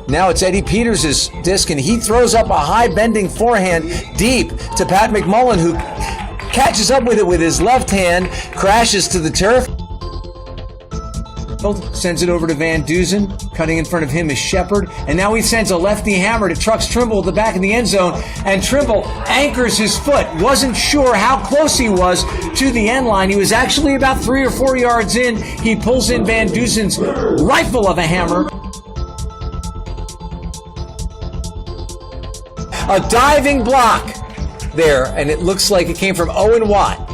Now it's Eddie Peters' disc, and he throws up a high-bending forehand deep to Pat McMullen, who catches up with it with his left hand, crashes to the turf. Sends it over to Van Dusen. Cutting in front of him is Shepard. And now he sends a lefty hammer to Trucks Trimble at the back of the end zone. And Trimble anchors his foot. Wasn't sure how close he was to the end line. He was actually about 3 or 4 yards in. He pulls in Van Dusen's rifle of a hammer. A diving block there, and it looks like it came from Owen Watt.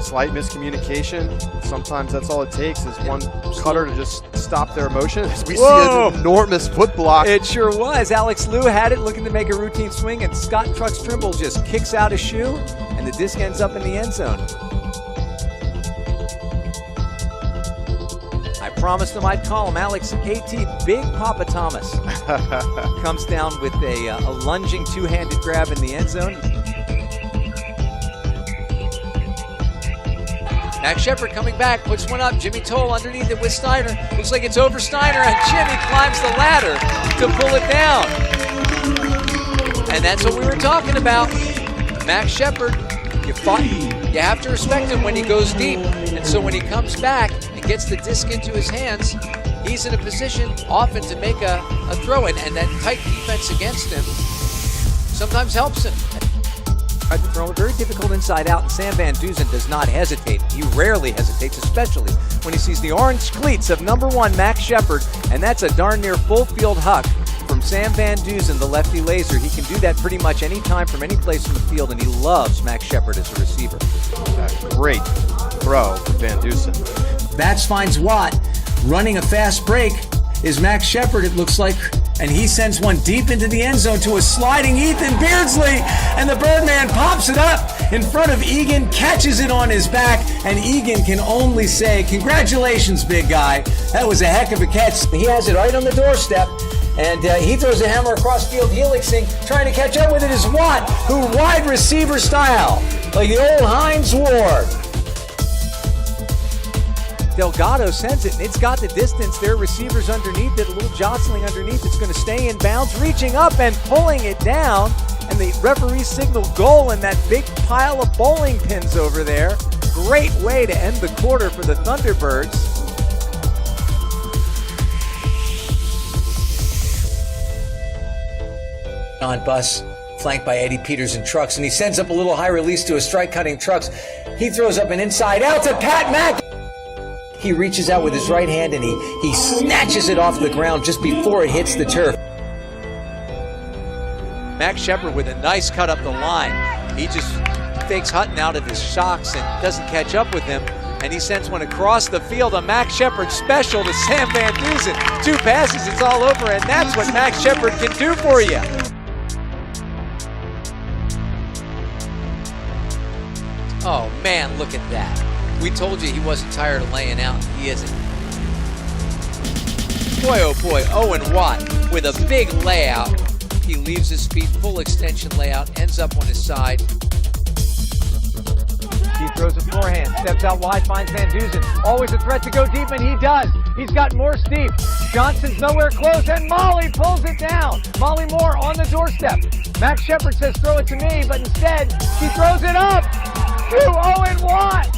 Slight miscommunication. Sometimes that's all it takes is one cutter to just stop their motion. We see an enormous foot block. It sure was. Alex Liu had it looking to make a routine swing, and Scott Trucks Trimble just kicks out a shoe, and the disc ends up in the end zone. I promised him I'd call him. Alex A.T. Big Papa Thomas comes down with a lunging two-handed grab in the end zone. Max Shepard coming back, puts one up. Jimmy Toll underneath it with Steiner. Looks like it's over Steiner, and Jimmy climbs the ladder to pull it down. And that's what we were talking about. Max Shepard, you have to respect him when he goes deep. And so when he comes back and gets the disc into his hands, he's in a position often to make a throw-in, and that tight defense against him sometimes helps him. Tried to throw it very difficult inside out, and Sam Van Dusen does not hesitate. He rarely hesitates, especially when he sees the orange cleats of number 1 Max Shepard, and that's a darn near full field huck from Sam Van Dusen, the lefty laser. He can do that pretty much any time from any place in the field, and he loves Max Shepard as a receiver. Great throw from Van Dusen. Bats finds Watt. Running a fast break is Max Shepard, it looks like, and he sends one deep into the end zone to a sliding Ethan Beardsley, and the Birdman pops it up in front of Egan, catches it on his back, and Egan can only say, congratulations, big guy. That was a heck of a catch. He has it right on the doorstep, and he throws a hammer across field, helixing. Trying to catch up with it is Watt, who wide receiver style, like the old Heinz Ward. Delgado sends it, and it's got the distance. There are receivers underneath it, a little jostling underneath. It's going to stay in bounds, reaching up and pulling it down. And the referee signaled goal in that big pile of bowling pins over there. Great way to end the quarter for the Thunderbirds. On bus, flanked by Eddie Peters and Trucks, and he sends up a little high release to a strike-cutting Trucks. He throws up an inside out to Pat Mack. He reaches out with his right hand and he snatches it off the ground just before it hits the turf. Max Shepard with a nice cut up the line. He just fakes Hutton out of his shocks and doesn't catch up with him. And he sends one across the field, a Max Shepard special to Sam Van Dusen. 2 passes, it's all over, and that's what Max Shepard can do for you. Oh man, look at that. We told you he wasn't tired of laying out. He isn't. Boy, oh boy, Owen Watt with a big layout. He leaves his feet, full extension layout, ends up on his side. He throws a forehand, steps out wide, finds Van Dusen. Always a threat to go deep, and he does. He's got more steep. Johnson's nowhere close, and Molly pulls it down. Molly Moore on the doorstep. Max Shepard says, throw it to me, but instead, she throws it up to Owen Watt.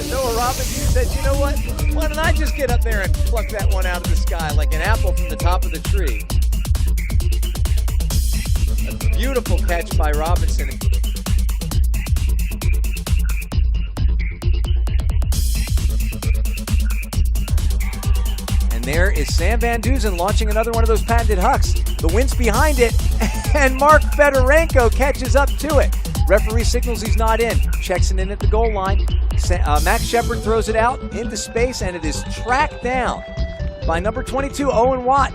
Noah Robinson said, you know what? Why don't I just get up there and pluck that one out of the sky like an apple from the top of the tree? A beautiful catch by Robinson. And there is Sam Van Dusen launching another one of those patented hucks. The wind's behind it, and Mark Fedorenko catches up to it. Referee signals he's not in, checks it in at the goal line. Max Shepard throws it out into space, and it is tracked down by number 22, Owen Watt.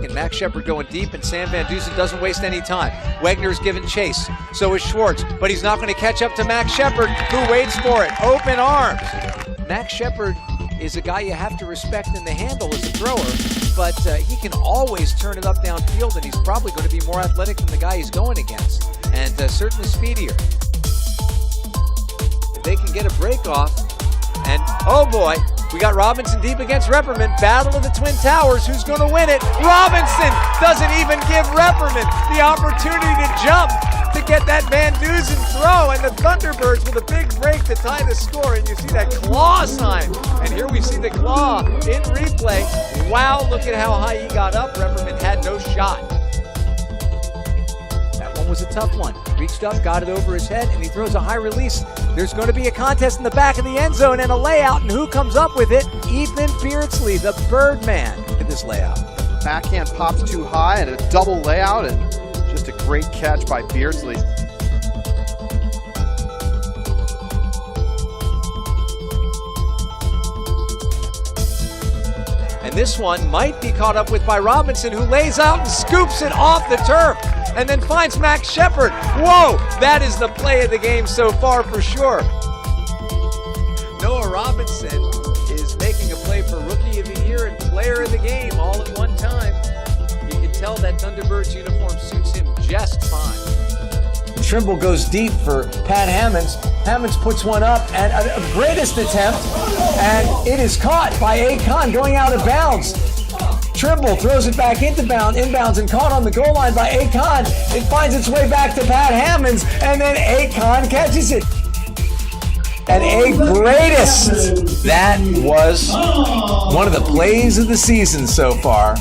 and Max Shepard going deep, and Sam Van Dusen doesn't waste any time. Wegner's giving chase. So is Schwartz, but he's not going to catch up to Max Shepard, who waits for it. Open arms. Max Shepard is a guy you have to respect in the handle as a thrower, but he can always turn it up downfield, and he's probably going to be more athletic than the guy he's going against, and certainly speedier. If they can get a break off, and oh boy, we got Robinson deep against Repperman. Battle of the Twin Towers. Who's going to win it? Robinson doesn't even give Repperman the opportunity to jump to get that Van Dusen throw. And the Thunderbirds with a big break to tie the score. And you see that claw sign. And here we see the claw in replay. Wow, look at how high he got up. Repperman had no shot. That one was a tough one. Reached up, got it over his head, and he throws a high release. There's going to be a contest in the back of the end zone and a layout, and who comes up with it? Ethan Beardsley, the Birdman, in this layout. Backhand pops too high and a double layout, and just a great catch by Beardsley. And this one might be caught up with by Robinson, who lays out and scoops it off the turf and then finds Max Shepard. Whoa, that is the play of the game so far for sure. Noah Robinson is making a play for Rookie of the Year and Player of the Game all at one time. You can tell that Thunderbirds uniform suits him just fine. Trimble goes deep for Pat Hammonds. Hammonds puts one up, and a greatest attempt, and it is caught by Akon going out of bounds. Trimble throws it back inbounds, and caught on the goal line by Akon. It finds its way back to Pat Hammonds, and then Akon catches it. And a greatest. That was one of the plays of the season so far.